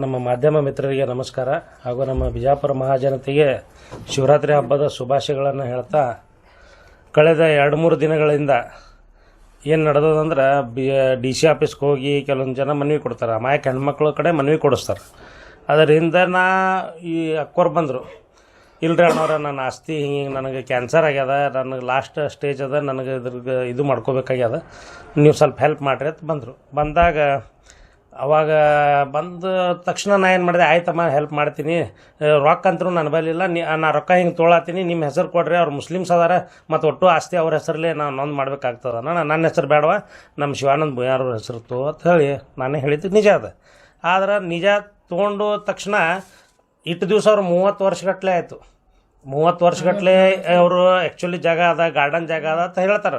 ನಮ್ಮ ಮಾಧ್ಯಮ ಮಿತ್ರರಿಗೆ ನಮಸ್ಕಾರ ಹಾಗೂ ನಮ್ಮ ಬಿಜಾಪುರ ಮಹಾಜನತೆಗೆ ಶಿವರಾತ್ರಿ ಹಬ್ಬದ ಶುಭಾಶಯಗಳನ್ನು ಹೇಳ್ತಾ ಕಳೆದ 2-3 ದಿನಗಳಿಂದ ಏನು ನಡೆದದಂದ್ರೆ DC ಆಫೀಸ್ಗೆ ಹೋಗಿ ಕೆಲವೊಂದು ಜನ ಮನವಿ ಕೊಡ್ತಾರೆ, ಅಮಾಯಕ ಹೆಣ್ಮಕ್ಳ ಕಡೆ ಮನವಿ ಕೊಡಿಸ್ತಾರೆ. ಅದರಿಂದ ಈ ಅಕ್ಕೋರು ಬಂದರು, ಇಲ್ರಿ ಅಣ್ಣವ್ರ ನನ್ನ ಆಸ್ತಿ ಹಿಂಗೆ ನನಗೆ ಕ್ಯಾನ್ಸರ್ ಆಗ್ಯದ, ನನಗೆ ಲಾಸ್ಟ್ ಸ್ಟೇಜ್ ಅದ, ನನಗೆ ಇದ್ರಿಗೆ ಇದು ಮಾಡ್ಕೋಬೇಕಾಗ್ಯದ, ನೀವು ಸ್ವಲ್ಪ ಹೆಲ್ಪ್ ಮಾಡಿರಿ ಅಂತ ಬಂದರು. ಬಂದಾಗ ಅವಾಗ ಬಂದ ತಕ್ಷಣ ನಾ ಏನು ಮಾಡಿದೆ, ಆಯ್ತಮ್ಮ ಹೆಲ್ಪ್ ಮಾಡ್ತೀನಿ, ರೊಕ್ಕ ಅಂತರೂ ನನ್ನ ಬಲ್ಲಿಲ್ಲ, ನಾ ರೊಕ್ಕ ಹಿಂಗೆ ತೊಗೊಳತ್ತೀನಿ, ನಿಮ್ಮ ಹೆಸರು ಕೊಡ್ರಿ, ಅವ್ರು ಮುಸ್ಲಿಮ್ಸ್ ಅದಾರ ಮತ್ತು ಒಟ್ಟು ಆಸ್ತಿ ಅವ್ರ ಹೆಸರಲ್ಲೇ ನಾನು ನೊಂದು ಮಾಡ್ಬೇಕಾಗ್ತದ, ನನ್ನ ಹೆಸರು ಬೇಡವ, ನಮ್ಮ ಶಿವಾನಂದ ಭೂಯಾರ್ ಅವ್ರ ಹೆಸರು ತೋ ಅಂತ ಹೇಳಿ ನಾನೇ ಹೇಳಿದ್ದು ನಿಜ ಅದ. ಆದ್ರೆ ನಿಜ ತೊಗೊಂಡು ತಕ್ಷಣ ಇಟ್ಟು ದಿವಸ ಅವ್ರು 30 ವರ್ಷಗಟ್ಟಲೆ ಆಯಿತು. 30 ವರ್ಷಗಟ್ಟಲೆ ಅವರು ಆ್ಯಕ್ಚುಲಿ ಜಾಗ ಅದ, ಗಾರ್ಡನ್ ಜಾಗ ಅದ ಅಂತ ಹೇಳ್ತಾರೆ.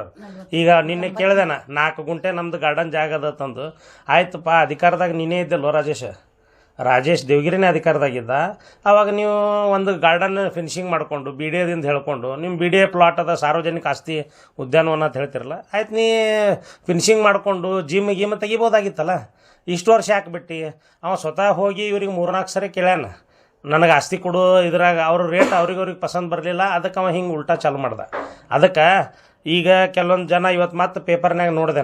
ಈಗ ನಿನ್ನೆ ಕೇಳಿದೆನ 4 ಗುಂಟೆ ನಮ್ಮದು ಗಾರ್ಡನ್ ಜಾಗ ಅದ ತಂದು, ಆಯ್ತಪ್ಪ ಅಧಿಕಾರದಾಗ ನೀನೇ ಇದ್ದಲ್ವ ರಾಜೇಶ್ ದೇವಗಿರಿನೇ ಅಧಿಕಾರದಾಗಿದ್ದ. ಆವಾಗ ನೀವು ಒಂದು ಗಾರ್ಡನ್ ಫಿನಿಶಿಂಗ್ ಮಾಡಿಕೊಂಡು BDAದಿಂದ ಹೇಳ್ಕೊಂಡು ನಿಮ್ಮ BDA ಪ್ಲಾಟ್ ಅದ, ಸಾರ್ವಜನಿಕ ಆಸ್ತಿ ಉದ್ಯಾನವನ ಅಂತ ಹೇಳ್ತಿರಲ್ಲ, ಆಯ್ತು ನೀ ಫಿನಿಶಿಂಗ್ ಮಾಡಿಕೊಂಡು ಜಿಮ್ ತೆಗಿಬೋದಾಗಿತ್ತಲ್ಲ, ಇಷ್ಟು ವರ್ಷ ಹಾಕ್ಬಿಟ್ಟು. ಅವ ಸ್ವತಃ ಹೋಗಿ ಇವ್ರಿಗೆ 3-4 ಸರಿ ಕೇಳ್ಯಾನ, ನನಗೆ ಆಸ್ತಿ ಕೊಡು, ಇದ್ರಾಗ ಅವ್ರ ರೇಟ್ ಅವ್ರಿಗೆ ಪಸಂದ್ ಬರಲಿಲ್ಲ, ಅದಕ್ಕೆ ಅವ ಹಿಂಗೆ ಉಲ್ಟಾ ಚಾಲು ಮಾಡ್ದೆ. ಅದಕ್ಕೆ ಈಗ ಕೆಲವೊಂದು ಜನ ಇವತ್ತು ಮತ್ತೆ ಪೇಪರ್ನಾಗ ನೋಡಿದೆ,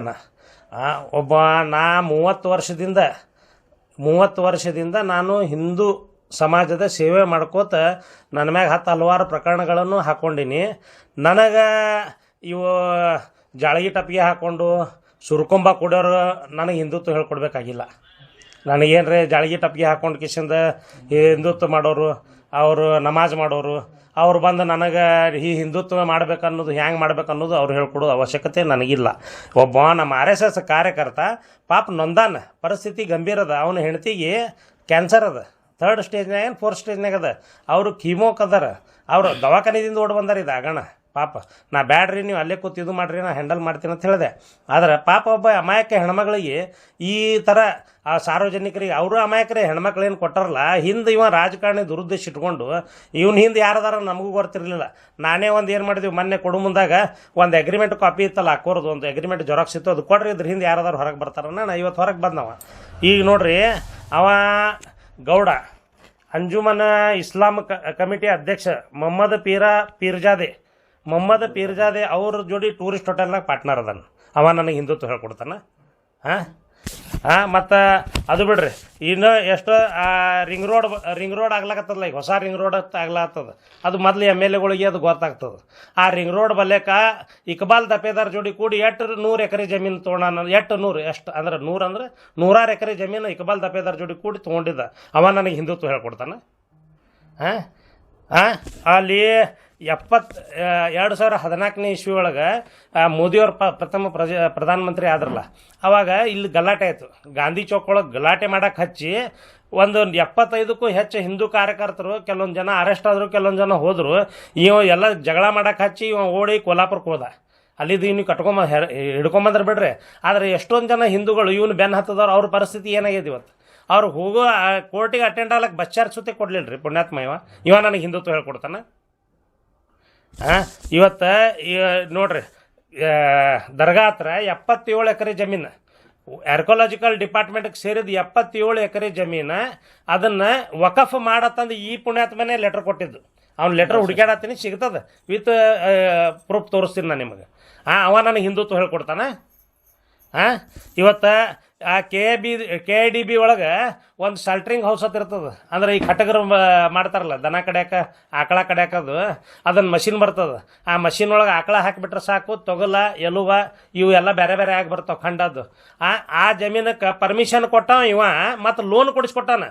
ಒಬ್ಬ ನಾ 30 ವರ್ಷದಿಂದ ನಾನು ಹಿಂದೂ ಸಮಾಜದ ಸೇವೆ ಮಾಡ್ಕೋತ ನನ್ನ ಮ್ಯಾಗ ಹಲವಾರು ಪ್ರಕರಣಗಳನ್ನು ಹಾಕ್ಕೊಂಡೀನಿ. ನನಗೆ ಇವು ಜಾಳಗಿ ಟಪ್ಪಿಗೆ ಹಾಕ್ಕೊಂಡು ಸುರ್ಕೊಂಬ ಕೊಡೋರು ನನಗೆ ಹಿಂದುತ್ವ ಹೇಳ್ಕೊಡ್ಬೇಕಾಗಿಲ್ಲ. ನನಗೇನ್ರಿ ಜಾಳಗಿ ಟಪ್ಪಿಗೆ ಹಾಕ್ಕೊಂಡು ಕಿಶಿಂದ ಹಿಂದುತ್ವ ಮಾಡೋರು, ಅವರು ನಮಾಜ್ ಮಾಡೋರು, ಅವ್ರು ಬಂದು ನನಗೆ ಈ ಹಿಂದುತ್ವ ಮಾಡ್ಬೇಕನ್ನೋದು ಹ್ಯಾಂಗೆ ಮಾಡ್ಬೇಕನ್ನೋದು ಅವ್ರು ಹೇಳ್ಕೊಡೋದು ಅವಶ್ಯಕತೆ ನನಗಿಲ್ಲ. ಒಬ್ಬ ನಮ್ಮ RSS ಕಾರ್ಯಕರ್ತ ಪಾಪ ನೊಂದಾನ, ಪರಿಸ್ಥಿತಿ ಗಂಭೀರ ಅದ, ಅವನ ಹೆಂಡತಿಗೆ ಕ್ಯಾನ್ಸರ್ ಅದ, 3rd ಸ್ಟೇಜ್ನಾಗ 4th ಸ್ಟೇಜ್ನಾಗ ಅದ, ಅವರು ಕೀಮೋಕ್ ಅದಾರ, ಅವರು ದವಾಖಾನೆದಿಂದ ಓಡಿ ಬಂದಾರ. ಇದು ಆಗೋಣ ಪಾಪ, ನಾ ಬ್ಯಾಡ್ರಿ ನೀವು ಅಲ್ಲೇ ಕೂತು ಇದು ಮಾಡಿರಿ, ನಾ ಹ್ಯಾಂಡಲ್ ಮಾಡ್ತೀನಿ ಅಂತ ಹೇಳಿದೆ. ಆದರೆ ಪಾಪ ಒಬ್ಬ ಅಮಾಯಕ ಹೆಣ್ಮಗಳಿಗೆ ಈ ಥರ ಆ ಸಾರ್ವಜನಿಕರಿಗೆ, ಅವರು ಅಮಾಯಕರೇ ಹೆಣ್ಮಕ್ಳೇನು ಕೊಟ್ಟಾರಲ್ಲ, ಹಿಂದೆ ಇವ ರಾಜಕಾರಣಿ ದುರುದ್ದೇಶ ಇಟ್ಕೊಂಡು ಇವನು ಹಿಂದೆ ಯಾರದಾರ ನಮಗೂ ಗೊತ್ತಿರಲಿಲ್ಲ. ನಾನೇ ಒಂದು ಏನು ಮಾಡಿದ್ವಿ, ಮೊನ್ನೆ ಕೊಡು ಮುಂದಾಗ ಒಂದು ಅಗ್ರಿಮೆಂಟ್ ಕಾಪಿ ಇತ್ತಲ್ಲ, ಹಾಕೋರ್ದು ಒಂದು ಅಗ್ರಿಮೆಂಟ್ ಜೆರಾಕ್ಸ್ ಇತ್ತು, ಅದು ಕೊಡ್ರಿ, ಇದ್ರ ಹಿಂದೆ ಯಾರದಾರು ಹೊರಗೆ ಬರ್ತಾರ. ನಾನು ಇವತ್ತು ಹೊರಗೆ ಬಂದವ. ಈಗ ನೋಡ್ರಿ, ಅವ ಗೌಡ ಅಂಜುಮನ್ ಇಸ್ಲಾಂ ಕಮಿಟಿ ಅಧ್ಯಕ್ಷ ಮೊಹಮ್ಮದ್ ಪೀರ್ಜಾದೆ ಅವ್ರ ಜೋಡಿ ಟೂರಿಸ್ಟ್ ಹೋಟೆಲ್ನಾಗ ಪಾರ್ಟ್ನರ್ ಅದಾನ. ಅವ ನನಗೆ ಹಿಂದುತ್ವ ಹೇಳ್ಕೊಡ್ತಾನ. ಮತ್ತು ಅದು ಬಿಡ್ರಿ, ಇನ್ನು ಎಷ್ಟು ರಿಂಗ್ ರೋಡ್ ಆಗ್ಲಾಕತ್ತದಲ್ಲ, ಈಗ ಹೊಸ ರಿಂಗ್ ರೋಡ್ ಆಗ್ಲಾಗ್ತದ, ಅದು ಮೊದಲು MLAಗಳಿಗೆ ಅದು ಗೊತ್ತಾಗ್ತದೆ. ಆ ರಿಂಗ್ ರೋಡ್ ಬಲ್ಲೇಕ ಇಕ್ಬಾಲ್ ದಪೇದಾರ್ ಜೋಡಿ ಕೂಡಿ 100 ಎಕರೆ ಜಮೀನು ತೊಗೊಂಡ, 100 ಎಕರೆ ಜಮೀನು ಇಕ್ಬಾಲ್ ದಪೇದಾರ್ ಜೋಡಿ ಕೂಡಿ ತೊಗೊಂಡಿದ್ದ. ಅವ ನನಗೆ ಹಿಂದುತ್ವ ಹೇಳ್ಕೊಡ್ತಾನ. ಅಲ್ಲಿ 2014ನೇ ಇಸ್ವಿ ಒಳಗೆ ಮೋದಿಯವ್ರ ಪ್ರಥಮ ಪ್ರಧಾನಮಂತ್ರಿ ಆದ್ರಲ್ಲ, ಅವಾಗ ಇಲ್ಲಿ ಗಲಾಟೆ ಆಯಿತು. ಗಾಂಧಿ ಚೌಕ್ ಒಳಗೆ ಗಲಾಟೆ ಮಾಡಕ್ಕೆ ಹಚ್ಚಿ ಒಂದು 75ಕ್ಕೂ ಹೆಚ್ಚು ಹಿಂದೂ ಕಾರ್ಯಕರ್ತರು, ಕೆಲವೊಂದು ಜನ ಅರೆಸ್ಟ್ ಆದರು, ಕೆಲವೊಂದು ಜನ ಹೋದರು. ಇವ ಎಲ್ಲ ಜಗಳ ಮಾಡಕ್ಕೆ ಹಚ್ಚಿ ಇವ ಓಡಿ ಕೋಲ್ಹಾಪುರಕ್ಕೆ ಹೋದ. ಅಲ್ಲಿದ್ದು ಇವ್ನಿಗೆ ಹಿಡ್ಕೊಂಬಂದ್ರೆ ಬಿಡ್ರಿ. ಆದರೆ ಎಷ್ಟೊಂದು ಜನ ಹಿಂದೂಗಳು ಇವನು ಬೆನ್ನು ಹತ್ತದವ್ರು, ಅವ್ರ ಪರಿಸ್ಥಿತಿ ಏನಾಗಿದೆ ಇವತ್ತು. ಅವ್ರು ಹೋಗೋ ಕೋರ್ಟಿಗೆ ಅಟೆಂಡ್ ಆಗ್ಲಕ್ಕೆ ಬಸ್ ಚಾರ್ಜ್ ಸುತ್ತೆ ಕೊಡಲಿಲ್ಲ ರೀ ಪುಣ್ಯಾತ್ಮ. ಇವ ನನಗೆ ಹಿಂದುತ್ವ ಹೇಳ್ಕೊಡ್ತಾನೆ. ಇವತ್ತು ನೋಡ್ರಿ, ದರ್ಗಾ ಹತ್ರ 77 ಎಕರೆ ಜಮೀನು, ಆರ್ಕಿಯಾಲಜಿಕಲ್ ಡಿಪಾರ್ಟ್ಮೆಂಟ್ಗೆ ಸೇರಿದ 77 ಎಕರೆ ಜಮೀನು, ಅದನ್ನು ವಕಫ್ ಮಾಡತ್ತಂದು ಈ ಪುಣ್ಯಾತ್ಮನೇ ಲೆಟರ್ ಕೊಟ್ಟಿದ್ದು. ಅವ್ನು ಲೆಟರ್ ಹುಡುಕ್ಯಾಡತ್ತೀನಿ, ಸಿಗ್ತದೆ, ವಿತ್ ಪ್ರೂಫ್ ತೋರಿಸ್ತೀನಿ ನಾನು ನಿಮಗೆ. ಅವ ನನಗೆ ಹಿಂದುತ್ವ ಹೇಳ್ಕೊಡ್ತಾನೆ. ಇವತ್ತು ಆ KIDB ಒಳಗೆ ಒಂದು ಶಲ್ಟ್ರಿಂಗ್ ಹೌಸ್ ಅಂತ ಇರ್ತದೆ. ಅಂದ್ರೆ ಈ ಕಟಗರು ಮಾಡ್ತಾರಲ್ಲ, ದನ ಕಡ್ಯಾಕ ಆಕಳ ಕಡ್ಯಾಕದು, ಅದನ್ನು ಮಷಿನ್ ಬರ್ತದೆ. ಆ ಮಷಿನ್ ಒಳಗೆ ಆಕಳ ಹಾಕಿಬಿಟ್ರೆ ಸಾಕು, ತೊಗಲ ಎಲುವ ಇವು ಎಲ್ಲ ಬೇರೆ ಬೇರೆ ಆಗಿ ಬರ್ತಾವೆ ಖಂಡದ್ದು. ಆ ಜಮೀನಕ್ಕೆ ಪರ್ಮಿಷನ್ ಕೊಟ್ಟಾವ ಇವ, ಮತ್ತು ಲೋನ್ ಕೊಡಿಸ್ಕೊಟ್ಟಾನ.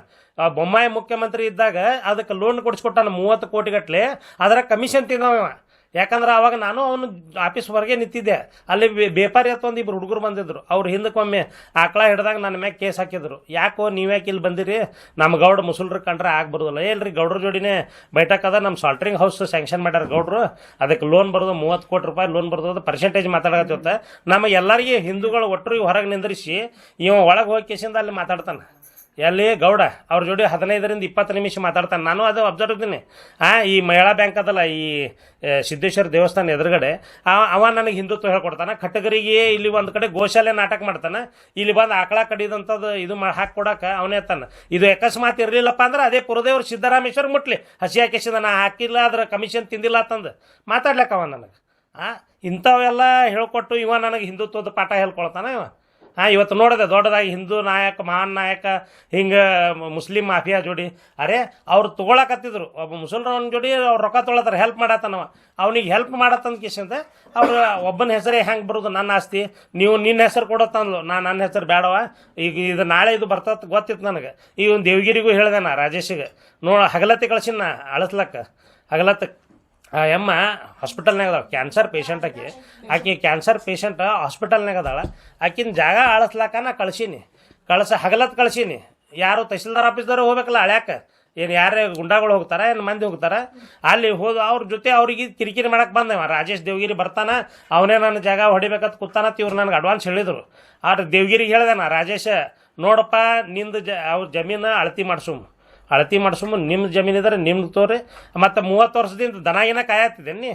ಬೊಮ್ಮಾಯಿ ಮುಖ್ಯಮಂತ್ರಿ ಇದ್ದಾಗ ಅದಕ್ಕೆ ಲೋನ್ ಕೊಡಿಸ್ಕೊಟ್ಟಾನ 30 ಕೋಟಿ ಗಟ್ಟಲೆ. ಅದರ ಕಮಿಷನ್ ತಿಂದವ ಇವ. ಯಾಕಂದ್ರೆ ಅವಾಗ ನಾನು ಅವನು ಆಫೀಸ್ ಹೊರಗೆ ನಿಂತಿದ್ದೆ, ಅಲ್ಲಿ ಬೇಪಾರಿ ಅಂತ ಒಂದು 2 ಹುಡುಗರು ಬಂದಿದ್ರು. ಅವ್ರು ಹಿಂದಕ್ಕೊಮ್ಮೆ ಆಕಳ ಹಿಡ್ದಾಗ ನನ್ನ ಮ್ಯಾಗ ಕೇಸ್ ಹಾಕಿದ್ರು. ಯಾಕೋ ನೀವ್ಯಾಕೆ ಇಲ್ಲಿ ಬಂದಿರಿ, ನಮ್ಮ ಗೌಡ ಮುಸಲ್ರು ಕಂಡ್ರೆ ಆಗ್ಬರೋದಿಲ್ಲ. ಏನ್ರಿ ಗೌಡ್ರ ಜೋಡಿನೇ ಬೈಠಕದ, ನಮ್ಮ ಸಾಲ್ಟ್ರಿಂಗ್ ಹೌಸ್ ಸ್ಯಾಂಕ್ಷನ್ ಮಾಡ್ಯಾರ ಗೌಡ್ರು, ಅದಕ್ಕೆ ಲೋನ್ ಬರೋದು 30 ಕೋಟಿ ರೂಪಾಯಿ ಲೋನ್ ಬರೋದು, ಪರ್ಸೆಂಟೇಜ್ ಮಾತಾಡಕತ್ತ. ನಮ್ಮ ಎಲ್ಲರಿಗೆ ಹಿಂದೂಗಳು ಒಟ್ಟರು ಹೊರಗೆ ನಿಂದ್ರಿಸಿ ಇವ ಒಳಗೆ ಹೋಗಿ ಕೇಸಿಂದ ಅಲ್ಲಿ ಮಾತಾಡ್ತಾನೆ. ಎಲ್ಲಿ ಗೌಡ ಅವ್ರ ಜೋಡಿ 15-20 ನಿಮಿಷ ಮಾತಾಡ್ತಾನೆ. ನಾನು ಅದು ಅಬ್ಸರ್ವ್ ಇದ್ದೀನಿ. ಈ ಮಹಿಳಾ ಬ್ಯಾಂಕ್ ಅದಲ್ಲ, ಈ ಸಿದ್ದೇಶ್ವರ ದೇವಸ್ಥಾನ ಎದುರುಗಡೆ ಅವ ನನಗೆ ಹಿಂದುತ್ವ ಹೇಳ್ಕೊಡ್ತಾನೆ. ಕಟಗರಿಗೆ ಇಲ್ಲಿ ಒಂದು ಕಡೆ ಗೋಶಾಲೆ ನಾಟಕ ಮಾಡ್ತಾನೆ, ಇಲ್ಲಿ ಬಂದು ಆಕಳ ಕಡಿದಂಥದ್ದು ಇದು ಹಾಕಿಕೊಡಕ್ಕೆ ಅವನೇ ತಾನೆ. ಇದು ಅಕಸ್ಮಾತ್ ಇರಲಿಲ್ಲಪ್ಪ ಅಂದ್ರೆ ಅದೇ ಪುರದೇವ್ರು ಸಿದ್ದರಾಮೇಶ್ವರ ಮುಟ್ಲಿ ಹಸಿ ಹಾಕಿಸಿದ ನಾ ಹಾಕಿಲ್ಲ ಅದ್ರ ಕಮಿಷನ್ ತಿಂದಿಲ್ಲ ಅಂತಂದು ಮಾತಾಡ್ಲಕ್ಕ ಅವ ನನಗೆ. ಇಂಥವೆಲ್ಲ ಹೇಳ್ಕೊಟ್ಟು ಇವ ನನಗೆ ಹಿಂದುತ್ವದ ಪಾಠ ಹೇಳ್ಕೊಳ್ತಾನೆ ಇವ. ಇವತ್ತು ನೋಡಿದೆ ದೊಡ್ಡದಾಗಿ ಹಿಂದೂ ನಾಯಕ ಮಹಾನ್ ನಾಯಕ ಹಿಂಗೆ ಮುಸ್ಲಿಂ ಮಾಫಿಯಾ ಜೋಡಿ ಅರೆ ಅವ್ರು ತೊಗೊಳಕತ್ತಿದ್ರು. ಒಬ್ಬ ಮುಸಲ್ಮಾನ ಜೋಡಿ ಅವ್ರು ರೊಕ್ಕ ತೊಗೊಳತ್ತಾರ, ಹೆಲ್ಪ್ ಮಾಡತ್ತಾನವ. ಅವನಿಗೆ ಹೆಲ್ಪ್ ಮಾಡತ್ತಂದ ಕಿಶಂತ ಅವ್ರು ಒಬ್ಬನ ಹೆಸರೇ ಹೆಂಗೆ ಬರೋದು, ನನ್ನ ಆಸ್ತಿ ನೀವು ನಿನ್ನ ಹೆಸರು ಕೊಡತ್ತಂದ್ಲು. ನನ್ನ ಹೆಸರು ಬೇಡವ, ಈಗ ಇದು ನಾಳೆ ಇದು ಬರ್ತತ್ ಗೊತ್ತಿತ್ತು ನನಗೆ. ಈಗ ಒಂದು ದೇವಗಿರಿಗೂ ಹೇಳಿದೆ ನಾ ರಾಜೇಶಿಗೆ, ಹಗಲತ್ತಿ ಕಳ್ಸಿನ ನಾ ಅಳಿಸ್ಲಕ್ಕ. ಹಗಲತ್ತ ಎಮ್ಮ ಹಾಸ್ಪಿಟಲ್ನಾಗ ಅದಾಳ, ಕ್ಯಾನ್ಸರ್ ಪೇಷಂಟ್ ಆಕೆ ಕ್ಯಾನ್ಸರ್ ಪೇಷಂಟ್ ಹಾಸ್ಪಿಟಲ್ನಾಗ ಅದಾಳ. ಆಕಿನ ಜಾಗ ಅಳಿಸ್ಲಾಕ ನಾ ಕಳ್ಸೀನಿ, ಹಗಲತ್ ಕಳ್ಸೀನಿ. ಯಾರು ತಹಸೀಲ್ದಾರ್ ಆಫೀಸ್ದವ್ರು ಹೋಗ್ಬೇಕಲ್ಲ ಅಳ್ಯಾಕ, ಏನು ಯಾರೇ ಗುಂಡಾಗಳು ಹೋಗ್ತಾರ ಏನು ಮಂದಿ ಹೋಗ್ತಾರ, ಅಲ್ಲಿ ಹೋದ ಅವ್ರ ಜೊತೆ ಅವ್ರಿಗೆ ಕಿರಿಕಿರಿ ಮಾಡಕ್ಕೆ ಬಂದೇವ. ರಾಜೇಶ್ ದೇವಗಿರಿ ಬರ್ತಾನ, ಅವನೇ ನನ್ನ ಜಾಗ ಹೊಡಿಬೇಕಂತ ಕೂತಾನತ್ ಇವ್ರು ನನಗೆ ಅಡ್ವಾನ್ಸ್ ಹೇಳಿದರು. ಆದ್ರೆ ದೇವಗಿರಿಗೆ ಹೇಳಿದೆ ನಾ, ರಾಜೇಶ ನೋಡಪ್ಪ ನಿಂದು ಅವ್ರ ಜಮೀನು ಅಳತಿ ಮಾಡ್ಸುಮ್ ನಿಮ್ಮ ಜಮೀನಿದ್ರೆ ನಿಮ್ಗೆ ತೋರಿ. ಮತ್ತು 30 ವರ್ಷದಿಂದ ದನ ಕಾಯತ್ತಿದ್ದೇನೆ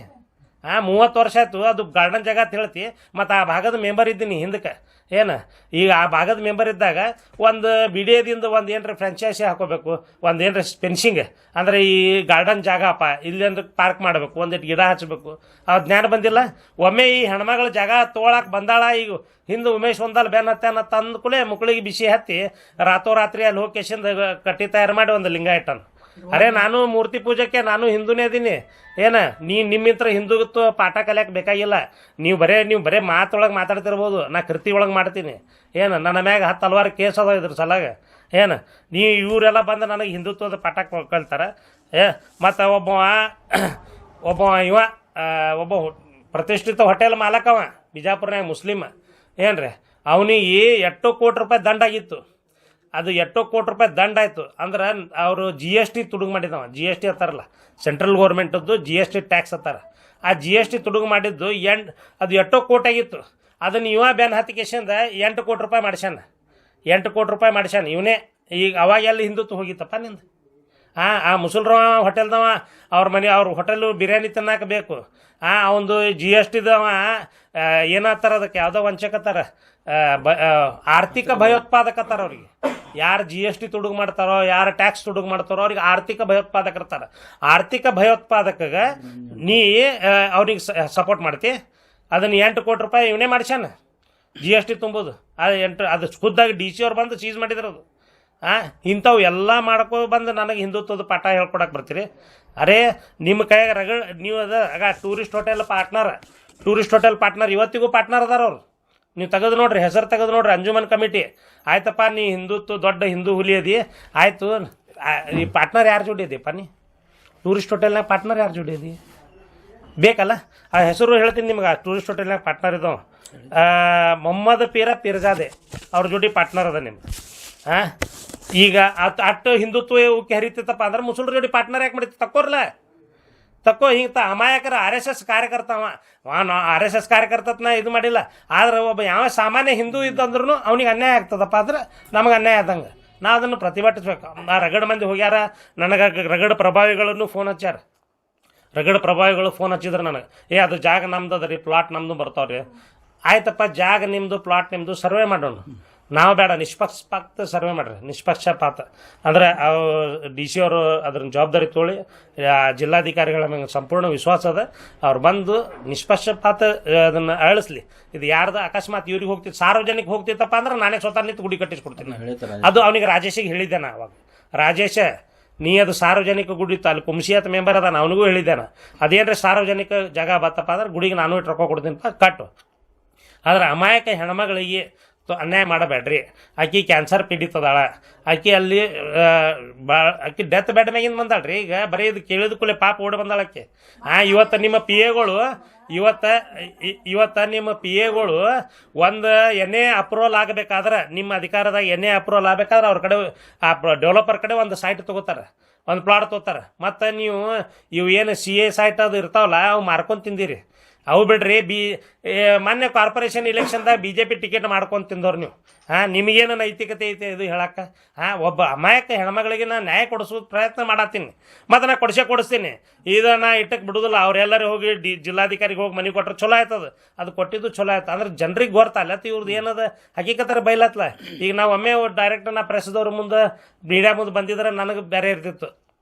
30 ವರ್ಷ ಆಯಿತು. ಅದು ಗಾರ್ಡನ್ ಜಾಗ ಅಂತ ಹೇಳ್ತಿ. ಮತ್ತು ಆ ಭಾಗದ ಮೆಂಬರ್ ಇದ್ದೀನಿ ಹಿಂದಕ್ಕೆ. ಏನು ಈಗ ಆ ಭಾಗದ ಮೆಂಬರ್ ಇದ್ದಾಗ ಒಂದು ಬಿ ಡಿ ಎದಿಂದ ಒಂದು ಏನರ ಫ್ರಾಂಚೈಸಿ ಹಾಕೋಬೇಕು, ಒಂದು ಏನರ ಫೆನ್ಸಿಂಗ್ ಅಂದರೆ ಈ ಗಾರ್ಡನ್ ಜಾಗಪ್ಪ ಇಲ್ಲಿ ಅಂದ್ರೆ ಪಾರ್ಕ್ ಮಾಡಬೇಕು, ಒಂದಿಟ್ಟು ಗಿಡ ಹಚ್ಚಬೇಕು. ಆ ಜ್ಞಾನ ಬಂದಿಲ್ಲ. ಒಮ್ಮೆ ಈ ಹೆಣ್ಮಗಳ ಜಾಗ ತೊಗೊಳಕ್ಕೆ ಬಂದಾಳ. ಈಗ ಹಿಂದೆ ಉಮೇಶ್ ಒಂದಲ್ಲ ಬೆನ್ನತ್ತೇನ ತಂದು ಕೂಡಲೇ ಮುಕ್ಕಳಿಗೆ ಬಿಸಿ ಹತ್ತಿ ರಾತ್ರೋರಾತ್ರಿ ಅಲ್ಲಿ ಹೋಗಿ ಕೇಶಿಂದ ಕಟ್ಟಿ ತಯಾರು ಮಾಡಿ ಒಂದು ಲಿಂಗ ಇಟ್ಟನು. ಅರೆ ನಾನು ಮೂರ್ತಿ ಪೂಜೆಗೆ ನಾನು ಹಿಂದೂನೇ ಅದೀನಿ. ನಿಮ್ಮಿಂತ್ರ ಹಿಂದೂಗತ್ತು ಪಾಠ ಕಲಿಯಕ್ಕೆ ಬೇಕಾಗಿಲ್ಲ. ನೀವು ಬರೇ ಮಾತೊಳಗೆ ಮಾತಾಡ್ತಿರ್ಬೋದು, ನಾ ಕೃತಿ ಒಳಗೆ ಮಾಡ್ತೀನಿ. ನನ್ನ ಮ್ಯಾಗ 10 ಹಲವಾರು ಕೇಸ್ ಅದ ಇದ್ರ ಸಲಾಗ. ಇವರೆಲ್ಲ ಬಂದು ನನಗೆ ಹಿಂದುತ್ವದ ಪಾಠ ಕಲ್ತಾರೆ. ಮತ್ತು ಒಬ್ಬ ಒಬ್ಬ ಪ್ರತಿಷ್ಠಿತ ಹೋಟೆಲ್ ಮಾಲಕವ ಬಿಜಾಪುರನಾಗ ಮುಸ್ಲಿಮ ಅವನಿಗೆ 8 ಕೋಟಿ ರೂಪಾಯಿ ದಂಡ ಆಗಿತ್ತು. ಅದು 8 ಕೋಟಿ ರೂಪಾಯಿ ದಂಡ ಆಯಿತು. ಅಂದ್ರೆ ಅವರು GST ತುಡುಗು ಮಾಡಿದವ. GST ಅಂತಾರಲ್ಲ, ಸೆಂಟ್ರಲ್ ಗೌರ್ಮೆಂಟದ್ದು GST ಟ್ಯಾಕ್ಸ್ ಅಂತಾರೆ. ಆ GST ತುಡುಗು ಮಾಡಿದ್ದು ಅದು 8 ಕೋಟಿ ಆಗಿತ್ತು. ಅದನ್ನು ಬೆನ್ ಹತ್ತಿಕೇಶಂದ 8 ಕೋಟಿ ರೂಪಾಯಿ ಮಾಡ್ಸ್ಯಾನ. 8 ಕೋಟಿ ರೂಪಾಯಿ ಮಾಡ್ಸ್ಯಾನ ಇವನೇ. ಈಗ ಅವಾಗೆಲ್ಲ ಹಿಂದುತ್ವ ಹೋಗಿತ್ತಪ್ಪ ನಿಂದು. ಆ ಮುಸಲ್ರ ಹೋಟೆಲ್ದವ ಅವ್ರ ಹೋಟೆಲು ಬಿರಿಯಾನಿ ತಿನ್ನಕ್ಕೆ ಬೇಕು. ಅವನು GSTದವ ಏನತ್ತಾರ ಅದಕ್ಕೆ ಯಾವುದೋ ವಂಚಕತ್ತಾರ, ಆರ್ಥಿಕ ಭಯೋತ್ಪಾದಕತ್ತಾರ. ಅವ್ರಿಗೆ ಯಾರು GST ತುಡುಗು ಮಾಡ್ತಾರೋ, ಯಾರು ಟ್ಯಾಕ್ಸ್ ತುಡುಗು ಮಾಡ್ತಾರೋ ಅವ್ರಿಗೆ ಆರ್ಥಿಕ ಭಯೋತ್ಪಾದಕರ್ತಾರ. ಆರ್ಥಿಕ ಭಯೋತ್ಪಾದಕಗೆ ನೀ ಅವ್ರಿಗೆ ಸಪೋರ್ಟ್ ಮಾಡ್ತಿ. ಅದನ್ನು 8 ಕೋಟಿ ರೂಪಾಯಿ ಇವನೇ ಮಾಡ್ಸ್ಯಾನ GST ತುಂಬೋದು. ಅದು ಖುದ್ದಾಗಿ DC ಅವ್ರು ಬಂದು ಸೀಸ್ ಮಾಡಿದ್ರು ಅದು. ಇಂಥವು ಎಲ್ಲ ಮಾಡ್ಕೊ ಬಂದು ನನಗೆ ಹಿಂದುತ್ವದ ಪಾಠ ಹೇಳ್ಕೊಡಕ್ಕೆ ಬರ್ತೀರಿ. ಅರೆ ನಿಮ್ಮ ಕೈಯಾಗ ನೀವು ಆಗ ಟೂರಿಸ್ಟ್ ಹೋಟೆಲ್ ಪಾರ್ಟ್ನರ್ ಇವತ್ತಿಗೂ ಪಾರ್ಟ್ನರ್ ಅದಾರ ಅವ್ರು. ನೀವು ತೆಗೆದು ನೋಡ್ರಿ, ಹೆಸರು ತೆಗೆದು ನೋಡ್ರಿ, ಅಂಜುಮನ್ ಕಮಿಟಿ. ಆಯ್ತಪ್ಪ ನೀ ಹಿಂದುತ್ವ ದೊಡ್ಡ ಹಿಂದೂ ಹುಲಿ ಅದಿ, ಆಯಿತು. ಈ ಪಾರ್ಟ್ನರ್ ಯಾರು ಜೋಡಿ ಅದಿಪ್ಪ ನೀ? ಟೂರಿಸ್ಟ್ ಹೋಟೆಲ್ನಾಗ ಪಾರ್ಟ್ನರ್ ಯಾರು ಜೋಡಿ ಅದಿ ಬೇಕಲ್ಲ. ಆ ಹೆಸರು ಹೇಳ್ತೀನಿ ನಿಮ್ಗೆ. ಆ ಟೂರಿಸ್ಟ್ ಹೋಟೆಲ್ನಾಗ ಪಾರ್ಟ್ನರ್ ಇದ್ದಾವ ಮೊಹಮ್ಮದ್ ಪೀರ್ಜಾದೆ, ಅವ್ರ ಜೋಡಿ ಪಾರ್ಟ್ನರ್ ಅದ ನಿಮ್ಗೆ. ಈಗ ಅಟ್ಟು ಹಿಂದುತ್ವ ಉಕ್ಕಿ ಹರಿತೈತಪ್ಪ ಅಂದ್ರೆ ಮುಸಲ್ರ ಜೋಡಿ ಪಾರ್ಟ್ನರ್ ಯಾಕೆ ಮಾಡಿತ್ತು? ತಕ್ಕೋ ಹಿಂಗೆ ಅಮಾಯಕರ RSS ಕಾರ್ಯಕರ್ತ RSS ಕಾರ್ಯಕರ್ತನ ಇದು ಮಾಡಿಲ್ಲ. ಆದ್ರೆ ಒಬ್ಬ ಯಾವ ಸಾಮಾನ್ಯ ಹಿಂದೂ ಇದ್ದಂದ್ರೂ ಅವ್ನಿಗೆ ಅನ್ಯಾಯ ಆಗ್ತದಪ್ಪ ಅಂದ್ರೆ ನಮಗೆ ಅನ್ಯಾಯ ಆದಂಗೆ ನಾವು ಅದನ್ನು ಪ್ರತಿಭಟಿಸ್ಬೇಕು. ರಗಡ ಮಂದಿ ಹೋಗ್ಯಾರ, ನನಗೆ ರಗಡ ಪ್ರಭಾವಿಗಳನ್ನು ಫೋನ್ ಹಚ್ಚಾರ. ಪ್ರಭಾವಿಗಳು ಫೋನ್ ಹಚ್ಚಿದ್ರೆ ನನಗೆ, ಅದು ಜಾಗ ನಮ್ದು ಅದ ರೀ, ಪ್ಲಾಟ್ ನಮ್ಮದು ಬರ್ತಾವ್ರಿ. ಆಯ್ತಪ್ಪ, ಜಾಗ ನಿಮ್ಮದು, ಪ್ಲಾಟ್ ನಿಮ್ಮದು, ಸರ್ವೆ ಮಾಡೋಣ. ನಾವು ಬೇಡ, ನಿಷ್ಪಕ್ಷಪಾತ ಸರ್ವೆ ಮಾಡ್ರಿ. ನಿಷ್ಪಕ್ಷಪಾತ ಅಂದರೆ DC ಅವರು ಅದ್ರ ಜವಾಬ್ದಾರಿ ತೊಗೊಳ್ಳಿ. ಜಿಲ್ಲಾಧಿಕಾರಿಗಳ ಮೇಲೆ ಸಂಪೂರ್ಣ ವಿಶ್ವಾಸ ಅದ. ಅವ್ರು ಬಂದು ನಿಷ್ಪಕ್ಷಪಾತ ಅದನ್ನು ಅಳಿಸ್ಲಿ. ಇದು ಯಾರ್ದು ಅಕಸ್ಮಾತ್ ಇವ್ರಿಗೆ ಹೋಗ್ತಿತ್ತು, ಸಾರ್ವಜನಿಕ ಹೋಗ್ತಿತ್ತಪ್ಪ ಅಂದ್ರೆ ನಾನೇ ಸ್ವತಃ ನಿಂತು ಗುಡಿ ಕಟ್ಟಿಸ್ಕೊಡ್ತೀನಿ. ಅದು ಅವನಿಗೆ ರಾಜೇಶಿಗೆ ಹೇಳಿದ್ದೆ ನಾ ಅವಾಗ. ರಾಜೇಶ, ನೀ ಅದು ಸಾರ್ವಜನಿಕ ಗುಡಿ ಅಲ್ಲಿ ಕುಂಸಿಯತ್ ಮೆಂಬರ್ ಅದ, ಅವನಿಗೂ ಹೇಳಿದ್ದೇನೆ. ಅದೇನ್ರಿ ಸಾರ್ವಜನಿಕ ಜಾಗ ಬತ್ತಪ್ಪ ಅಂದ್ರೆ ಗುಡಿಗೆ ನಾನು ಇಟ್ಟು ರೊಕ್ಕ ಕೊಡ್ತೀನಿಪ್ಪ, ಕಟ್ಟು. ಆದ್ರೆ ಅಮಾಯಕ ಹೆಣ್ಮಗಳಿಗೆ ಅನ್ಯಾಯ ಮಾಡಬೇಡ್ರಿ. ಆಕಿ ಕ್ಯಾನ್ಸರ್ ಪೀಡಿತದಾಳ. ಆಕಿ ಅಲ್ಲಿ ಆಕಿ ಡೆತ್ ಬೆಡ್ ಮ್ಯಾಗಿಂದ ಬಂದಾಳ್ರಿ. ಈಗ ಬರೀ ಇದು ಕೇಳಿದ ಕೂಡಲೇ ಪಾಪ ಓಡಿ ಬಂದಾಳಕ್ಕೆ. ಇವತ್ತು ನಿಮ್ಮ PA ಒಂದು ಎನ್ಎ ಅಪ್ರೂವಲ್ ಆಗಬೇಕಾದ್ರೆ, ನಿಮ್ಮ ಅಧಿಕಾರದಾಗ ಎನ್ಎ ಅಪ್ರೂವಲ್ ಆಗಬೇಕಾದ್ರೆ ಅವ್ರ ಕಡೆ ಆ ಡೆವಲಪರ್ ಕಡೆ ಒಂದು ಸೈಟ್ ತೊಗೋತಾರೆ, ಒಂದು ಪ್ಲಾಟ್ ತೊಗೋತಾರೆ. ಮತ್ತು ನೀವು ಏನು CA ಸೈಟ್ ಅದು ಇರ್ತಾವಲ್ಲ, ಅವು ಮಾರ್ಕೊಂಡು ತಿಂದಿರಿ. ಅವು ಬಿಡ್ರಿ ಮೊನ್ನೆ ಕಾರ್ಪೊರೇಷನ್ ಇಲೆಕ್ಷನ್ದಾಗ BJP ಟಿಕೆಟ್ ಮಾಡ್ಕೊಂಡು ತಿಂದವ್ರು ನೀವು. ನಿಮಗೇನು ನೈತಿಕತೆ ಐತೆ ಇದು ಹೇಳಕ್ಕೆ? ಒಬ್ಬ ಅಮಾಯಕ ಹೆಣ್ಮಗಳಿಗೆ ನಾನು ನ್ಯಾಯ ಕೊಡಿಸೋ ಪ್ರಯತ್ನ ಮಾಡತ್ತೀನಿ, ಮತ್ತು ನಾ ಕೊಡಿಸ್ತೀನಿ. ಇದು ನಾ ಇಟ್ಟಕ್ಕೆ ಬಿಡೋದಿಲ್ಲ. ಅವರೆಲ್ಲರೂ ಹೋಗಿ ಜಿಲ್ಲಾಧಿಕಾರಿಗೆ ಹೋಗಿ ಮನೆ ಕೊಟ್ಟರೆ ಚಲೋ ಆಯ್ತದ, ಅದು ಕೊಟ್ಟಿದ್ದು ಚಲೋ ಆಯ್ತು. ಅಂದ್ರೆ ಜನರಿಗೆ ಗೊತ್ತಲ್ಲ ಇವ್ರದ್ದು ಏನದ ಹಕೀಕತ್ತರ ಬೈಲತ್ಲ. ಈಗ ನಾವು ಒಮ್ಮೆ ಡೈರೆಕ್ಟ್ ನಾ ಪ್ರೆಸ್ದವ್ರ ಮುಂದೆ ಮೀಡಿಯಾ ಮುಂದೆ ಬಂದಿದ್ರೆ ನನಗೆ ಬೇರೆ ಇರ್ತಿತ್ತು.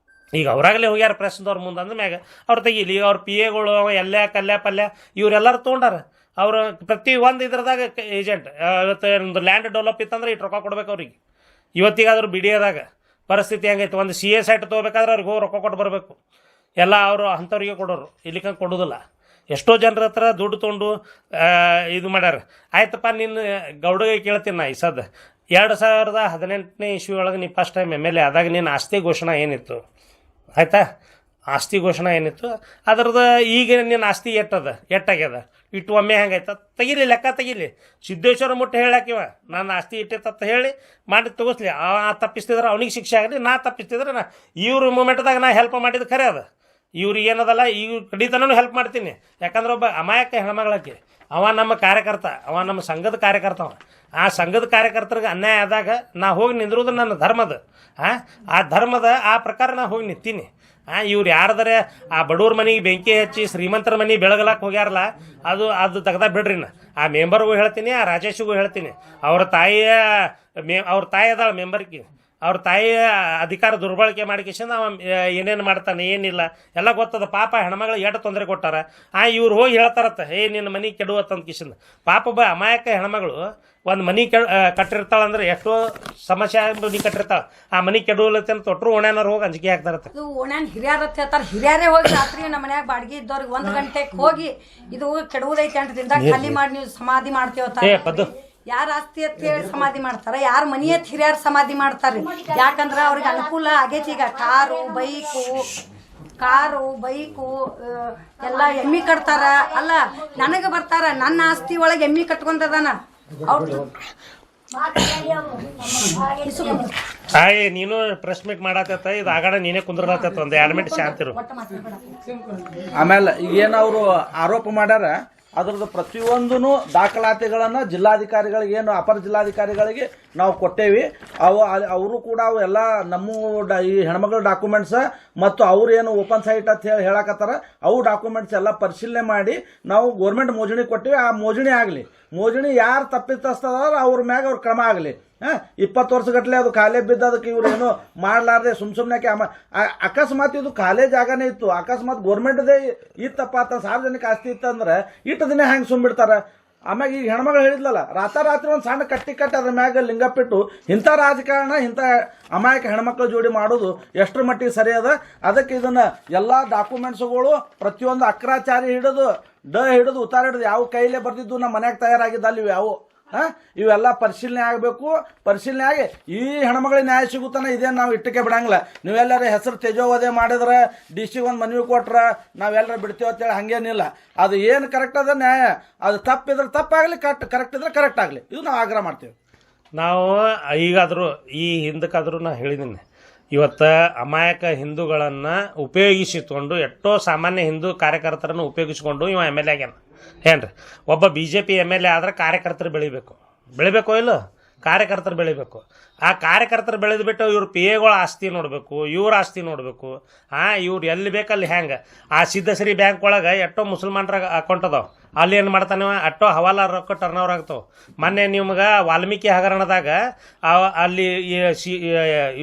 ಈಗ ಅವರಾಗಲೇ ಹೋಗ್ಯಾರ ಪ್ರೆಸ್ದವ್ರ ಮುಂದೆ ಅಂದ ಮ್ಯಾಗ ಅವ್ರು ತೆಗೀಲಿ. ಈಗ ಅವ್ರ PAಗಳು ಎಲ್ಲೆ ಕಲ್ಯ ಪಲ್ಯ ಇವರೆಲ್ಲರೂ ತೊಗೊಂಡಾರ. ಅವರು ಪ್ರತಿ ಒಂದು ಇದ್ರದಾಗ ಏಜೆಂಟ್. ಇವತ್ತು ಒಂದು ಲ್ಯಾಂಡ್ ಡೆವಲಪ್ ಇತ್ತಂದ್ರೆ ಇಟ್ಟು ರೊಕ್ಕ ಕೊಡ್ಬೇಕು ಅವ್ರಿಗೆ. ಇವತ್ತಿಗಾದ್ರೂ ಬಿಡಿಯೋದಾಗ ಪರಿಸ್ಥಿತಿ ಹೆಂಗೈತೆ, ಒಂದು CA ಸೈಟ್ ತೊಗೋಬೇಕಾದ್ರೆ ಅವ್ರಿಗೆ ಹೋಗಿ ರೊಕ್ಕ ಕೊಟ್ಟು ಬರಬೇಕು. ಎಲ್ಲ ಅವರು ಅಂಥವ್ರಿಗೆ ಕೊಡೋರು, ಇಲ್ಲಿಕ ಕೊಡೋದಿಲ್ಲ. ಎಷ್ಟೋ ಜನರ ಹತ್ರ ದುಡ್ಡು ತೊಗೊಂಡು ಇದು ಮಾಡ್ಯಾರ. ಆಯ್ತಪ್ಪ, ನಿನ್ನ ಗೌಡಗೆ ಕೇಳ್ತೀನಿ ನಾ ಈ ಸದ್ದು 2018ನೇ ಇಸ್ವಿ ಒಳಗೆ ನೀ ಫಸ್ಟ್ ಟೈಮ್ MLA ಆದಾಗ ನಿನ್ನ ಆಸ್ತಿ ಘೋಷಣೆ ಏನಿತ್ತು? ಆಯಿತಾ, ಆಸ್ತಿ ಘೋಷಣೆ ಏನಿತ್ತು ಅದ್ರದ್ದು ಈಗ ನಿನ್ನ ಆಸ್ತಿ ಎಟ್ಟಾಗ್ಯದ ಇಟ್ಟು ಒಮ್ಮೆ ಹೆಂಗಾಯ್ತು ತೆಗೀಲಿ, ಲೆಕ್ಕ ತೆಗೀಲಿ. ಸಿದ್ದೇಶ್ವರ ಮುಟ್ಟ ಹೇಳಾಕಿವ ನನ್ನ ಆಸ್ತಿ ಇಟ್ಟಿತ್ತ ಹೇಳಿ ಮಾಡಿ ತಗೋಸ್ಲಿ. ತಪ್ಪಿಸ್ತಿದ್ರೆ ಅವನಿಗೆ ಶಿಕ್ಷೆ ಆಗಲಿ, ನಾ ತಪ್ಪಿಸ್ತಿದ್ರೆ ನಾ ಇವ್ರ ಮೂಮೆಂಟ್ದಾಗ ನಾ ಹೆಲ್ಪ್ ಮಾಡಿದ್ದು ಖರೆ ಅದ. ಇವ್ರಿಗೆ ಏನದಲ್ಲ, ಇವ್ರ ಕಡಿತನೂ ಹೆಲ್ಪ್ ಮಾಡ್ತೀನಿ. ಯಾಕಂದ್ರೆ ಒಬ್ಬ ಅಮಾಯಕ ಹೆಣ್ಮಗಳಾಕಿ, ಅವ ನಮ್ಮ ಕಾರ್ಯಕರ್ತ, ಅವ ನಮ್ಮ ಸಂಘದ ಕಾರ್ಯಕರ್ತ. ಆ ಸಂಘದ ಕಾರ್ಯಕರ್ತರಿಗೆ ಅನ್ಯಾಯ ಆದಾಗ ನಾ ಹೋಗಿ ನಿಂದಿರೋದು ನನ್ನ ಧರ್ಮದ. ಆ ಧರ್ಮದ ಆ ಪ್ರಕಾರ ನಾ ಹೋಗಿ ನಿಂತೀನಿ. ಇವ್ರು ಯಾರದರೆ ಆ ಬಡವ್ರ ಮನೆಗೆ ಬೆಂಕಿ ಹಚ್ಚಿ ಶ್ರೀಮಂತರ ಮನೆ ಬೆಳಗಲಾಕ ಹೋಗ್ಯಾರಲ್ಲ, ಅದು ತೆಗ್ದ ಬಿಡ್ರಿ. ಆ ಮೆಂಬರ್ಗೂ ಹೇಳ್ತೀನಿ, ಆ ರಾಜೇಶ್ಗೂ ಹೇಳ್ತೀನಿ. ಅವ್ರ ತಾಯಿ ಅದಾಳ ಮೆಂಬರ್ಗೆ, ಅವ್ರ ತಾಯಿಯ ಅಧಿಕಾರ ದುರ್ಬಳಕೆ ಮಾಡಿಕಿಸಿಂದ ಅವ ಏನೇನು ಮಾಡ್ತಾನೆ ಏನಿಲ್ಲ ಎಲ್ಲ ಗೊತ್ತದ. ಪಾಪ ಹೆಣ್ಮಗಳು ಎಷ್ಟು ತೊಂದರೆ ಕೊಟ್ಟಾರ. ಇವ್ರು ಹೋಗಿ ಹೇಳ್ತಾರತ್ತ, ನಿನ್ನ ಮನೆ ಕೆಡುವತ್ತಂತ ಕಿಸಿಂದ. ಪಾಪ ಅಮಾಯಕ ಹೆಣ್ಮಗಳು ಒಂದು ಮನೆ ಕಟ್ಟಿರ್ತಾಳಂದ್ರೆ ಎಷ್ಟೋ ಸಮಸ್ಯೆ ಮನೆ ಕಟ್ಟಿರ್ತಾಳೆ. ಆ ಮನೆ ಕೆಡುವಲತ್ತೆ ಅಂತ ತೊಟ್ಟರು ಓಣ್ಯಾನವ್ರು ಹೋಗಿ ಅಂಜಿಕೆ ಹಾಕ್ತಾರತ್ತ. ಇದು ಓಣ್ಯಾನ ಹಿರಿಯರ್ ಅಂತ ಹೇಳ್ತಾರೆ. ಹಿರಿಯರೇ ಹೋಗಿ ರಾತ್ರಿ ನಮ್ಮ ಮನ್ಯಾಗ ಬಾಡಿಗೆ ಇದ್ದವ್ರಿಗೆ 1 ಗಂಟೆಗೆ ಹೋಗಿ ಇದು ಕೆಡುವುದೈತೆ ಅಂತ ದಿನದಾಗ ಖಾಲಿ ಮಾಡಿ ನೀವು ಸಮಾಧಿ ಮಾಡ್ತೀವತ್ತ. ಯಾರ ಆಸ್ತಿ ಅಂತ ಹೇಳಿ ಸಮಾಧಿ ಮಾಡ್ತಾರ, ಯಾರ ಮನಿ ಅಂತ ಹಿರಿಯರ್ ಸಮಾಧಿ ಮಾಡ್ತಾರ್ರಿ. ಯಾಕಂದ್ರೆ ಅವ್ರಿಗೆ ಅನುಕೂಲ ಆಗೈತಿ. ಈಗ ಕಾರು ಬೈಕು ಎಲ್ಲ ಎಮ್ಮಿ ಕಟ್ತಾರ. ಅಲ್ಲ, ನನಗೆ ಬರ್ತಾರ, ನನ್ನ ಆಸ್ತಿ ಒಳಗೆ ಎಮ್ಮಿ ಕಟ್ಕೊಂಡದಾನ. ನೀನು ಪ್ರೆಸ್ ಮೀಟ್ ಮಾಡತ್ತ, ಇದು ಆಗಾಡ ನೀನೇ ಕುಂದ್ರತ್ತ, ಒಂದು 2 ಮಿನಿಟ್ ಶಾಂತಿರು. ಆಮೇಲೆ ಈಗೇನು ಅವರು ಆರೋಪ ಮಾಡ್ಯಾರ ಅದ್ರದ್ದು ಪ್ರತಿಯೊಂದೂ ದಾಖಲಾತಿಗಳನ್ನು ಜಿಲ್ಲಾಧಿಕಾರಿಗಳಿಗೆ, ಏನು ಅಪರ ಜಿಲ್ಲಾಧಿಕಾರಿಗಳಿಗೆ ನಾವು ಕೊಟ್ಟೇವಿ. ಅವರು ಕೂಡ ಅವು ಎಲ್ಲ ನಮ್ಮ ಈ ಹೆಣ್ಮಕ್ಳ ಡಾಕ್ಯುಮೆಂಟ್ಸ್ ಮತ್ತು ಅವ್ರು ಏನು ಓಪನ್ ಸೈಟ್ ಅಂತ ಹೇಳಿ ಹೇಳಕತ್ತಾರ ಅವು ಡಾಕ್ಯುಮೆಂಟ್ಸ್ ಎಲ್ಲ ಪರಿಶೀಲನೆ ಮಾಡಿ ನಾವು ಗೋರ್ಮೆಂಟ್ ಮೋಜಣಿ ಕೊಟ್ಟಿವಿ. ಆ ಮೋಜಣಿ ಆಗಲಿ, ಮೋಜಣಿ ಯಾರು ತಪ್ಪಿತಸ್ಥರ ಅವ್ರ ಮ್ಯಾಗ ಅವ್ರ ಕ್ರಮ ಆಗಲಿ. 20 ವರ್ಷಗಟ್ಟಲೆ ಅದು ಖಾಲಿ ಬಿದ್ದದಕ್ಕೆ ಇವ್ರು ಏನು ಮಾಡಲಾರ್ದೆ ಸುಮ್ಮನೆ ಅಕಸ್ಮಾತ್ ಇದು ಖಾಲಿ ಜಾಗನೇ ಇತ್ತು, ಅಕಸ್ಮಾತ್ ಗೋರ್ಮೆಂಟ್ದೇ ಇತ್ತಪ್ಪ ಅಂತ ಸಾರ್ವಜನಿಕ ಆಸ್ತಿ ಇತ್ತಂದ್ರೆ ಇಟ್ಟು ದಿನ ಹೆಂಗೆ ಸುಮ್ಬಿಡ್ತಾರೆ. ಆಮ್ಯಾಗ ಈಗ ಹೆಣ್ಮಗಳು ಹೇಳಿದ್ಲಲ್ಲ, ರಾತ್ರಿ ಒಂದು ಸಣ್ಣ ಕಟ್ಟಿ ಅದ್ರ ಮ್ಯಾಗ ಲಿಂಗಪ್ಪಿಟ್ಟು ಇಂಥ ರಾಜಕಾರಣ, ಇಂಥ ಅಮಾಯಕ ಹೆಣ್ಮಕ್ಳ ಜೋಡಿ ಮಾಡೋದು ಎಷ್ಟರ ಮಟ್ಟಿಗೆ ಸರಿ ಅದ. ಅದಕ್ಕೆ ಇದನ್ನ ಎಲ್ಲ ಡಾಕ್ಯುಮೆಂಟ್ಸ್ಗಳು ಪ್ರತಿಯೊಂದು ಅಕ್ರಾಚಾರಿ ಹಿಡಿದು ಉತ್ತಾರ ಹಿಡಿದು ಯಾವ ಕೈಲೇ ಬರ್ತಿದ್ದು ನಮ್ಮ ಮನ್ಯಾಗ ತಯಾರಾಗಿದ್ದ ಅಲ್ಲಿ ಯಾವ ಇವೆಲ್ಲ ಪರಿಶೀಲನೆ ಆಗಬೇಕು. ಪರಿಶೀಲನೆ ಆಗಿ ಈ ಹೆಣ್ಮಗಳಿಗೆ ನ್ಯಾಯ ಸಿಗುತ್ತಾನೆ, ಇದೇನು ನಾವು ಇಟ್ಟಕ್ಕೆ ಬಿಡಂಗಿಲ್ಲ. ನೀವೆಲ್ಲರ ಹೆಸರು ತೇಜೋವಧೆ ಮಾಡಿದ್ರೆ DC ಒಂದು ಮನವಿ ಕೊಟ್ರೆ ನಾವೆಲ್ಲರ ಬಿಡ್ತೀವಿ ಅಂತೇಳಿ ಹಂಗೇನಿಲ್ಲ. ಅದು ಏನು ಕರೆಕ್ಟ್ ಅದ ನ್ಯಾಯ, ಅದು ತಪ್ಪಿದ್ರೆ ತಪ್ಪಾಗಲಿ, ಕರೆಕ್ಟ್ ಇದ್ರೆ ಕರೆಕ್ಟ್ ಆಗಲಿ, ಇದು ನಾವು ಆಗ್ರಹ ಮಾಡ್ತೀವಿ. ನಾವು ಈಗಾದರೂ ಈ ಹಿಂದಕ್ಕಾದರೂ ನಾ ಹೇಳಿದ್ದೀನಿ, ಇವತ್ತು ಅಮಾಯಕ ಹಿಂದೂಗಳನ್ನು ಉಪಯೋಗಿಸಿಕೊಂಡು ಎಷ್ಟೋ ಸಾಮಾನ್ಯ ಹಿಂದೂ ಕಾರ್ಯಕರ್ತರನ್ನು ಉಪಯೋಗಿಸಿಕೊಂಡು ಇವ MLA ಆಗ್ಯಾನ. ಏನ್ರಿ, ಒಬ್ಬ BJP MLA ಆದ್ರೆ ಕಾರ್ಯಕರ್ತರು ಬೆಳಿಬೇಕೋ ಇಲ್ಲೋ? ಕಾರ್ಯಕರ್ತರು ಬೆಳಿಬೇಕು. ಆ ಕಾರ್ಯಕರ್ತರು ಬೆಳೆದ್ಬಿಟ್ಟು ಇವ್ರ PAಗಳ ಆಸ್ತಿ ನೋಡಬೇಕು, ಇವ್ರ ಆಸ್ತಿ ನೋಡಬೇಕು. ಇವ್ರು ಎಲ್ಲಿ ಬೇಕಲ್ಲಿ ಹೆಂಗೆ ಆ ಸಿದ್ಧಶ್ರೀ ಬ್ಯಾಂಕ್ ಒಳಗೆ ಎಷ್ಟೋ ಮುಸಲ್ಮಾನರ ಅಕೌಂಟ್ ಅದಾವೆ, ಅಲ್ಲಿ ಏನು ಮಾಡ್ತಾನೆ ಅಷ್ಟೋ ಹವಾಲ ರೊಕ್ಕ ಟರ್ನ್ ಓವರ್ ಆಗ್ತಾವೆ. ಮೊನ್ನೆ ನಿಮ್ಗೆ ವಾಲ್ಮೀಕಿ ಹಗರಣದಾಗ ಅಲ್ಲಿ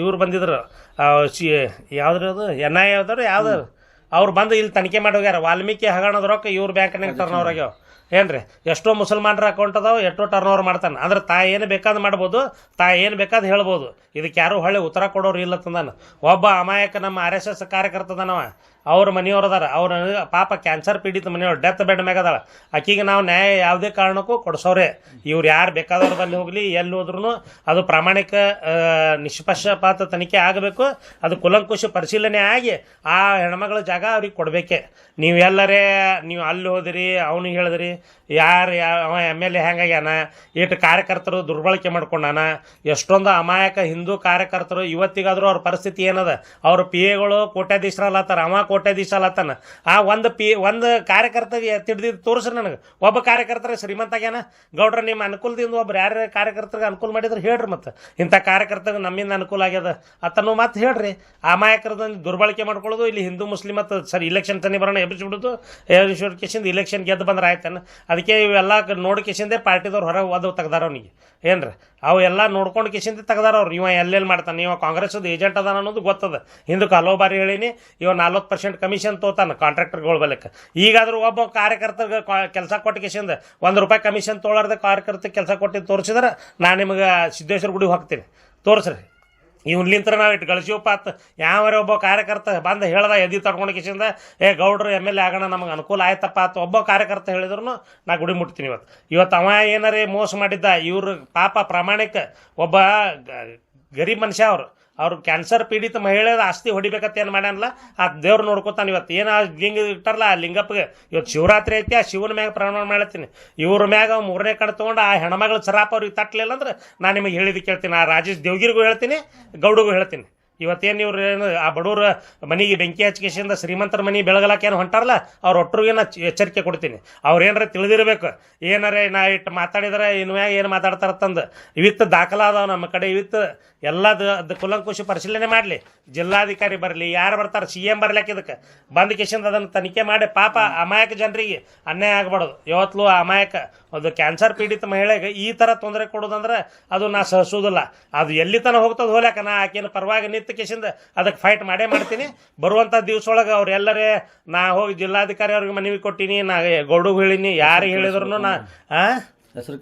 ಇವ್ರು ಬಂದಿದ್ರು, ಯಾವ್ದು ಅದು NIA ಯಾವ್ದು ಅವ್ರು ಬಂದು ಇಲ್ಲಿ ತನಿಖೆ ಮಾಡಿ ಹೋಗ್ಯಾರ. ವಾಲ್ಮೀಕಿ ಹಗರಣದ ರೊಕ್ಕ ಇವ್ರ ಬ್ಯಾಂಕ್ನಾಗ ಟರ್ನ್ ಓವರ್ ಆಗ್ಯಾವ. ಏನ್ರಿ, ಎಷ್ಟೋ ಮುಸಲ್ಮಾನರ ಅಕೌಂಟ್ ಅದಾವೆ, ಎಷ್ಟೋ ಟರ್ನ್ ಓವರ್ ಮಾಡ್ತಾನೆ. ಅಂದ್ರೆ ಏನು ಬೇಕಾದ್ ಮಾಡ್ಬೋದು, ಏನು ಬೇಕಾದ್ ಹೇಳ್ಬೋದು. ಇದಕ್ಕೆ ಯಾರು ಹೊಳ್ಳಿ ಉತ್ತರ ಕೊಡೋರು ಇಲ್ಲ ತಂದಾನ. ಒಬ್ಬ ಅಮಾಯಕ ನಮ್ಮ RSS ಕಾರ್ಯಕರ್ತದನವ, ಅವ್ರ ಮನೆಯವ್ರದಾರ, ಅವ್ರ ಪಾಪ ಕ್ಯಾನ್ಸರ್ ಪೀಡಿತ ಮನೆಯವ್ರು, ಡೆತ್ ಬೆಡ್ ಮ್ಯಾಗ ಅದಾಳ. ಆಕಿಗೆ ನಾವು ನ್ಯಾಯ ಯಾವುದೇ ಕಾರಣಕ್ಕೂ ಕೊಡಿಸೋರೆ. ಇವ್ರು ಯಾರು ಬೇಕಾದವ್ರ ಬಲ್ಲಿ ಹೋಗಲಿ, ಎಲ್ಲಿ ಹೋದ್ರೂ ಅದು ಪ್ರಾಮಾಣಿಕ ನಿಷ್ಪಕ್ಷಪಾತ ತನಿಖೆ ಆಗಬೇಕು. ಅದು ಕುಲಂಕುಷ ಪರಿಶೀಲನೆ ಆಗಿ ಆ ಹೆಣ್ಮಗಳ ಜಾಗ ಅವ್ರಿಗೆ ಕೊಡಬೇಕೆ. ನೀವು ಅಲ್ಲಿ ಹೋದಿರಿ, ಅವನಿಗೆ ಹೇಳಿದ್ರಿ, ಯಾರು ಅವ MLA ಹೆಂಗಾಗ್ಯಾನ, ಇಟ್ಟು ಕಾರ್ಯಕರ್ತರು ದುರ್ಬಳಕೆ ಮಾಡ್ಕೊಂಡಾನ, ಎಷ್ಟೊಂದು ಅಮಾಯಕ ಹಿಂದೂ ಕಾರ್ಯಕರ್ತರು ಇವತ್ತಿಗಾದ್ರೂ ಅವ್ರ ಪರಿಸ್ಥಿತಿ ಏನದ, ಅವ್ರ PAಗಳು ಕೋಟ್ಯಾಧೀಶರಲ್ಲತ್ತಾರ, ಅವ ಕೋಟ್ಯಾಧೀಶಲ್ಲತ್ತಾನ. ಆ ಒಂದು ಕಾರ್ಯಕರ್ತಗೆ ತಿಳಿದಿದ್ದು ತೋರಿಸ್ರಿ ನನಗೆ. ಒಬ್ಬ ಕಾರ್ಯಕರ್ತರ ಶ್ರೀಮಂತ ಆಗ್ಯಾನ. ಗೌಡ್ರ ನಿಮ್ಮ ಅನುಕೂಲದಿಂದ ಒಬ್ರು ಯಾರು ಕಾರ್ಯಕರ್ತರಿಗೆ ಅನುಕೂಲ ಮಾಡಿದ್ರೆ ಹೇಳ್ರಿ, ಮತ್ತು ಇಂಥ ಕಾರ್ಯಕರ್ತರಿಗೆ ನಮ್ಮಿಂದ ಅನುಕೂಲ ಆಗ್ಯದ ಅತನು ಮತ್ತೆ ಹೇಳ್ರಿ. ಅಮಾಯಕರದ ದುರ್ಬಳಕೆ ಮಾಡ್ಕೊಳ್ಳೋದು, ಇಲ್ಲಿ ಹಿಂದೂ ಮುಸ್ಲಿಂ ಮತ್ತು ಸರಿ ಇಲೆಕ್ಷನ್ ತನಿ ಬರೋಣ ಎಬ್ಬಿಸ್ಬಿಡೋದು, ಎಬ್ಬಿಸ್ಬಿಟ್ಟು ಇಲೆಕ್ಷನ್ ಗೆದ್ದು ಬಂದ್ರೆ ಆಯ್ತಾನ. ಅದಕ್ಕೆ ಇವೆಲ್ಲ ನೋಡಿ ಕಿಶಿಂದೆ ಪಾರ್ಟಿದವ್ರು ಹೊರಗೆ ಓದವು ತೆಗ್ದಾರ ಅವನಿಗೆ ಏನ್ರಿ, ಅವು ಎಲ್ಲ ನೋಡ್ಕೊಂಡು ಕಿಶಿಂದ ತೆಗ್ದಾರ ಅವ್ರು. ಇವ ಎಲ್ಲೆಲ್ಲಿ ಮಾಡ್ತಾನೆ, ಇವ ಕಾಂಗ್ರೆಸ್ದು ಏಜೆಂಟ್ ಅದಾನ ಅನ್ನೋದು ಗೊತ್ತದ. ಹಿಂದಕ್ಕೆ ಹಲವು ಬಾರಿ ಹೇಳೀನಿ, ಇವ 40% ಕಮಿಷನ್ ತೋತಾನ ಕಾಂಟ್ರಾಕ್ಟರ್ಗಳ ಬೆಲೆಕ್ಕೆ. ಈಗಾದ್ರೂ ಒಬ್ಬ ಕಾರ್ಯಕರ್ತರಿಗೆ ಕೆಲಸ ಕೊಟ್ಟು ಕಿಶಿಂದ ₹1 ಕಮಿಷನ್ ತೊಗೊಳಾರ್ದೆ ಕಾರ್ಯಕರ್ತರಿಗೆ ಕೆಲಸ ಕೊಟ್ಟಿದ್ದು ತೋರಿಸಿದ್ರೆ ನಾನು ನಿಮಗೆ ಸಿದ್ದೇಶ್ವರ ಗುಡಿಗೆ ಹೋಗ್ತೀನಿ, ತೋರಿಸ್ರಿ. ಇವ್ಲಿಂತ್ರ ನಾವು ಇಟ್ಟು ಗಳಿಸಿವಪ್ಪ ಯಾವರೇ ಒಬ್ಬ ಕಾರ್ಯಕರ್ತ ಬಂದು ಹೇಳ್ದ ಎದಿ ತಡ್ಕೊಂಡು ಕಿಶಿಂದ ಗೌಡ್ರು MLA ಆಗೋಣ ನಮಗೆ ಅನುಕೂಲ ಆಯ್ತಪ್ಪ ಅಂತ ಒಬ್ಬ ಕಾರ್ಯಕರ್ತ ಹೇಳಿದ್ರು ನಾ ಗುಡಿ ಮುಟ್ತೀನಿ. ಇವತ್ತು ಅವ ಏನಾರೇ ಮೋಸ ಮಾಡಿದ್ದ, ಇವ್ರು ಪಾಪ ಪ್ರಾಮಾಣಿಕ ಒಬ್ಬ ಗರೀಬ್ ಮನುಷ್ಯ, ಅವ್ರು ಕ್ಯಾನ್ಸರ್ ಪೀಡಿತ ಮಹಿಳೆಯದ ಆಸ್ತಿ ಹೊಡಿಬೇಕಂತ ಏನು ಮಾಡ್ಯಾನಲ್ಲ, ಆ ದೇವ್ರು ನೋಡ್ಕೊತಾನೆ. ಇವತ್ತು ಏನು ಲಿಂಗ ಇಟ್ಟಾರಲ್ಲ ಆ ಲಿಂಗಪ್ಪಗೆ, ಇವತ್ತು ಶಿವರಾತ್ರಿ ಐತಿ, ಆ ಶಿವನ ಮ್ಯಾಗ ಪ್ರಮಾಣ ಮಾಡ್ತೀನಿ. ಇವ್ರ ಮ್ಯಾಗ 3ನೇ ಕಣ್ ತೊಗೊಂಡು ಆ ಹೆಣ್ಮಗಳ ಸರಾಪ ಅವ್ರಿಗೆ ತಟ್ಟಲಿಲ್ಲ ಅಂದ್ರೆ ನಾನು ನಿಮಗೆ ಹೇಳಿದ್ದು ಕೇಳ್ತೀನಿ. ಆ ರಾಜೇಶ್ ದೇವ್ಗಿರಿಗೂ ಹೇಳ್ತೀನಿ, ಗೌಡಗೂ ಹೇಳ್ತೀನಿ. ಇವತ್ತೇನು ಇವ್ರು ಏನು ಆ ಬಡವ್ರ ಮನೆಗೆ ಬೆಂಕಿ ಹಚ್ಚಿಕೆಸಿಂದ ಶ್ರೀಮಂತರ ಮನೆ ಬೆಳಗಲಾಕ ಏನು ಹೊಂಟಾರಲ್ಲ, ಅವ್ರ ಒಟ್ಟರಿಗೆ ನಾ ಎಚ್ಚರಿಕೆ ಕೊಡ್ತೀನಿ. ಅವ್ರು ಏನಾರ ತಿಳಿದಿರ್ಬೇಕು, ಏನಾರೇ ನಾ ಇಟ್ಟು ಮಾತಾಡಿದ್ರೆ ಇನ್ನು ಮ್ಯಾಗ ಏನು ಮಾತಾಡ್ತಾರತ್ತಂದು ಇವಿತ್ತು ದಾಖಲಾದವ ನಮ್ಮ ಕಡೆ. ಇವಿತ್ತು ಎಲ್ಲದ ಕುಲಂಕುಷಿ ಪರಿಶೀಲನೆ ಮಾಡಲಿ, ಜಿಲ್ಲಾಧಿಕಾರಿ ಬರಲಿ, ಯಾರು ಬರ್ತಾರೆ, CM ಬರ್ಲಿಕ್ಕೆ ಇದಕ್ಕೆ ಬಂದು ಕಿಶಿಂದ ಅದನ್ನು ತನಿಖೆ ಮಾಡಿ. ಪಾಪ ಅಮಾಯಕ ಜನರಿಗೆ ಅನ್ಯಾಯ ಆಗಬಾರ್ದು. ಯಾವತ್ತೂ ಅಮಾಯಕ ಅದು ಕ್ಯಾನ್ಸರ್ ಪೀಡಿತ ಮಹಿಳೆಗೆ ಈ ಥರ ತೊಂದರೆ ಕೊಡೋದಂದ್ರೆ ಅದು ನಾ ಸಹಿಸೋದಿಲ್ಲ. ಅದು ಎಲ್ಲಿ ತನಕ ಹೋಗ್ತದೆ ಹೋಗ್ಯಾಕ ನಾ ಆಕೆನ ಪರವಾಗಿ ನಿಂತ ಕಿಶಿಂದ ಅದಕ್ಕೆ ಫೈಟ್ ಮಾಡೇ ಮಾಡ್ತೀನಿ. ಬರುವಂಥ ದಿವ್ಸೊಳಗೆ ಅವ್ರು ಎಲ್ಲರೇ ನಾ ಹೋಗಿ ಜಿಲ್ಲಾಧಿಕಾರಿ ಅವ್ರಿಗೆ ಮನವಿ ಕೊಟ್ಟಿನಿ, ನಾ ಗೌಡಗೆ ಹೇಳಿನಿ, ಯಾರಿಗೆ ಹೇಳಿದ್ರು ನಾ ಹೆಸರು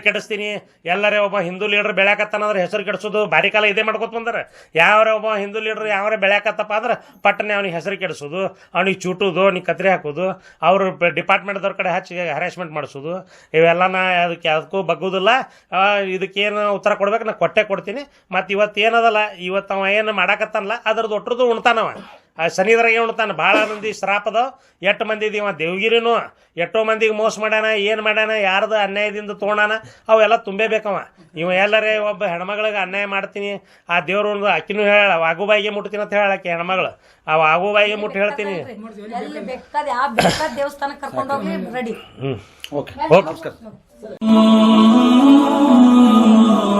ಕೆಡಿಸ್ತೀನಿ. ಎಲ್ಲರೇ ಒಬ್ಬ ಹಿಂದೂ ಲೀಡರ್ ಬೆಳ್ಯಾಕತ್ತಾನಂದ್ರೆ ಹೆಸರು ಕೆಡಿಸೋದು ಭಾರಿ ಕಾಲ ಇದೇ ಮಾಡ್ಕೊತ ಬಂದಾರೆ. ಯಾವ್ರ ಒಬ್ಬ ಹಿಂದೂ ಲೀಡರ್ ಯಾವ್ರೆ ಬೆಳ್ಯಾಕತ್ತಪ್ಪ ಅಂದ್ರೆ ಪಟ್ಟನೆ ಅವ್ನಿಗೆ ಹೆಸರು ಕೆಡಿಸೋದು, ಅವ್ನಿಗೆ ಚೂಟೋದು, ಅವ್ನಿಗೆ ಕತ್ರಿ ಹಾಕೋದು, ಅವ್ರ ಡಿಪಾರ್ಟ್ಮೆಂಟ್ದವ್ರ ಕಡೆ ಹಚ್ಚಿ ಹ್ಯಾರಾಸ್ಮೆಂಟ್ ಮಾಡಿಸೋದು, ಇವೆಲ್ಲ ನಾ ಅದಕ್ಕೂ ಬಗ್ಗೋದಿಲ್ಲ. ಇದಕ್ಕೇನು ಉತ್ತರ ಕೊಡ್ಬೇಕು ನಾ ಕೊಡ್ತೀನಿ. ಮತ್ತು ಇವತ್ತು ಏನದಲ್ಲ, ಇವತ್ತು ಅವ ಏನು ಮಾಡಾಕತ್ತಾನಲ್ಲ ಅದ್ರದ್ದು ಒಟ್ಟರದು ಉಣ್ತಾನವ. ಶನಿದ್ರಾಗೆ ಉಣ್ತಾನೆ. ಭಾಳ ಮಂದಿ ಶ್ರಾಪದ, ಎಷ್ಟು ಮಂದಿ ಇದೀವ ದೇವಗಿರಿನೂ ಎಷ್ಟೋ ಮಂದಿಗೆ ಮೋಸ ಮಾಡ್ಯಾನ, ಏನು ಮಾಡ್ಯಾನ, ಯಾರ್ದು ಅನ್ಯಾಯದಿಂದ ತೊಗೊಂಡಾನ, ಅವೆಲ್ಲ ತುಂಬೇಬೇಕವ. ಇವ ಎಲ್ಲರೇ ಒಬ್ಬ ಹೆಣ್ಮಗಳಿಗೆ ಅನ್ಯಾಯ ಮಾಡ್ತೀನಿ, ಆ ದೇವ್ರು ಒಂದು ಅಕ್ಕಿನೂ ಹೇಳ ವಾಗುಬಾಯಿಗೆ ಮುಟ್ತೀನಿ ಅಂತ ಹೇಳಕ್ಕೆ ಹೆಣ್ಮಗಳು, ಆ ವಾಗುಬಾಯಿಗೆ ಮುಟ್ಟಿ ಹೇಳ್ತೀನಿ. ದೇವಸ್ಥಾನಕ್ಕೆ ಕರ್ಕೊಂಡೋಗಿ ರೆಡಿ. ಓಕೆ, ನಮಸ್ಕಾರ.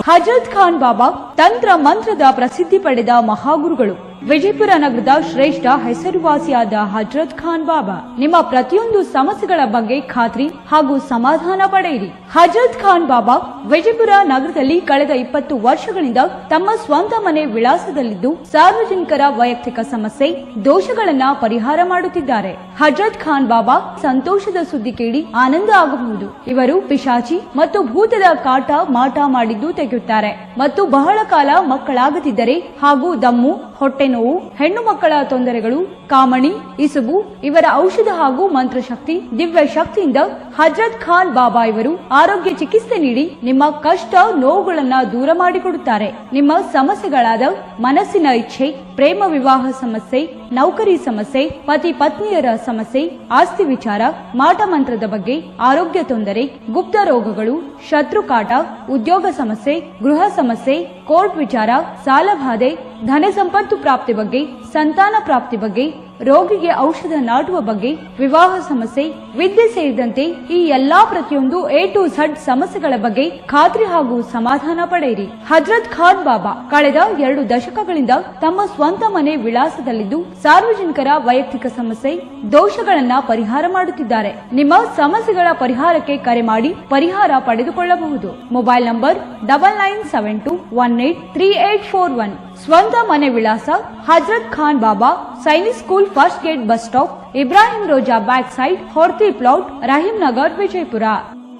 ಹಜರತ್ ಖಾನ್ ಬಾಬಾ ತಂತ್ರ ಮಂತ್ರದ ಪ್ರಸಿದ್ಧಿ ಪಡೆದ ಮಹಾಗುರುಗಳು. ವಿಜಯಪುರ ನಗರದ ಶ್ರೇಷ್ಠ ಹೆಸರುವಾಸಿಯಾದ ಹಜರತ್ ಖಾನ್ ಬಾಬಾ ನಿಮ್ಮ ಪ್ರತಿಯೊಂದು ಸಮಸ್ಯೆಗಳ ಬಗ್ಗೆ ಖಾತ್ರಿ ಹಾಗೂ ಸಮಾಧಾನ ಪಡೆಯಿರಿ. ಹಜರತ್ ಖಾನ್ ಬಾಬಾ ವಿಜಯಪುರ ನಗರದಲ್ಲಿ ಕಳೆದ 20 ವರ್ಷಗಳಿಂದ ತಮ್ಮ ಸ್ವಂತ ಮನೆ ವಿಳಾಸದಲ್ಲಿದ್ದು ಸಾರ್ವಜನಿಕರ ವೈಯಕ್ತಿಕ ಸಮಸ್ಯೆ ದೋಷಗಳನ್ನ ಪರಿಹಾರ ಮಾಡುತ್ತಿದ್ದಾರೆ. ಹಜರತ್ ಖಾನ್ ಬಾಬಾ ಸಂತೋಷದ ಸುದ್ದಿ ಕೇಳಿ ಆನಂದ ಆಗಬಹುದು. ಇವರು ಪಿಶಾಚಿ ಮತ್ತು ಭೂತದ ಕಾಟ ಮಾಟ ಮಾಡಿದ್ದು ತೆಗೆಯುತ್ತಾರೆ ಮತ್ತು ಬಹಳ ಕಾಲ ಮಕ್ಕಳಾಗದಿದ್ದರೆ ಹಾಗೂ ದಮ್ಮು, ಹೊಟ್ಟೆ ನೋವು, ಹೆಣ್ಣು ಮಕ್ಕಳ ತೊಂದರೆಗಳು, ಕಾಮಣಿ, ಇಸುಬು ಇವರ ಔಷಧ ಹಾಗೂ ಮಂತ್ರಶಕ್ತಿ, ದಿವ್ಯ ಶಕ್ತಿಯಿಂದ ಹಜರತ್ ಖಾನ್ ಬಾಬಾ ಇವರು ಆರೋಗ್ಯ ಚಿಕಿತ್ಸೆ ನೀಡಿ ನಿಮ್ಮ ಕಷ್ಟ ನೋವುಗಳನ್ನ ದೂರ ಮಾಡಿಕೊಡುತ್ತಾರೆ. ನಿಮ್ಮ ಸಮಸ್ಯೆಗಳಾದ ಮನಸ್ಸಿನ ಇಚ್ಛೆ, ಪ್ರೇಮ ವಿವಾಹ ಸಮಸ್ಯೆ, ನೌಕರಿ ಸಮಸ್ಯೆ, ಪತಿ ಪತ್ನಿಯರ ಸಮಸ್ಯೆ, ಆಸ್ತಿ ವಿಚಾರ, ಮಾಟ ಮಂತ್ರದ ಬಗ್ಗೆ, ಆರೋಗ್ಯ ತೊಂದರೆ, ಗುಪ್ತ ರೋಗಗಳು, ಶತ್ರುಕಾಟ, ಉದ್ಯೋಗ ಸಮಸ್ಯೆ, ಗೃಹ ಸಮಸ್ಯೆ, ಕೋರ್ಟ್ ವಿಚಾರ, ಸಾಲಬಾಧೆ, ಧನ ಸಂಪತ್ತು ಪ್ರಾಪ್ತಿ ಬಗ್ಗೆ, ಸಂತಾನ ಪ್ರಾಪ್ತಿ ಬಗ್ಗೆ, ರೋಗಿಗೆ ಔಷಧ ನಾಟುವ ಬಗ್ಗೆ, ವಿವಾಹ ಸಮಸ್ಯೆ, ವಿದ್ಯೆ ಸೇರಿದಂತೆ ಈ ಎಲ್ಲಾ ಪ್ರತಿಯೊಂದು A to Z ಸಮಸ್ಯೆಗಳ ಬಗ್ಗೆ ಖಾತ್ರಿ ಹಾಗೂ ಸಮಾಧಾನ ಪಡೆಯಿರಿ. ಹಜರತ್ ಖಾನ್ ಬಾಬಾ ಕಳೆದ 2 ದಶಕಗಳಿಂದ ತಮ್ಮ ಸ್ವಂತ ಮನೆ ವಿಳಾಸದಲ್ಲಿದ್ದು ಸಾರ್ವಜನಿಕರ ವೈಯಕ್ತಿಕ ಸಮಸ್ಯೆ ದೋಷಗಳನ್ನ ಪರಿಹಾರ ಮಾಡುತ್ತಿದ್ದಾರೆ. ನಿಮ್ಮ ಸಮಸ್ಯೆಗಳ ಪರಿಹಾರಕ್ಕೆ ಕರೆ ಮಾಡಿ ಪರಿಹಾರ ಪಡೆದುಕೊಳ್ಳಬಹುದು. Mobile number 9972183841. ಸ್ವಂತ ಮನೆ ವಿಳಾಸ Hazrat Khan Baba, Sainik school, first gate, bus stop, Ibrahim Roza back side, Horti plot, Rahim Nagar, Vijayapura.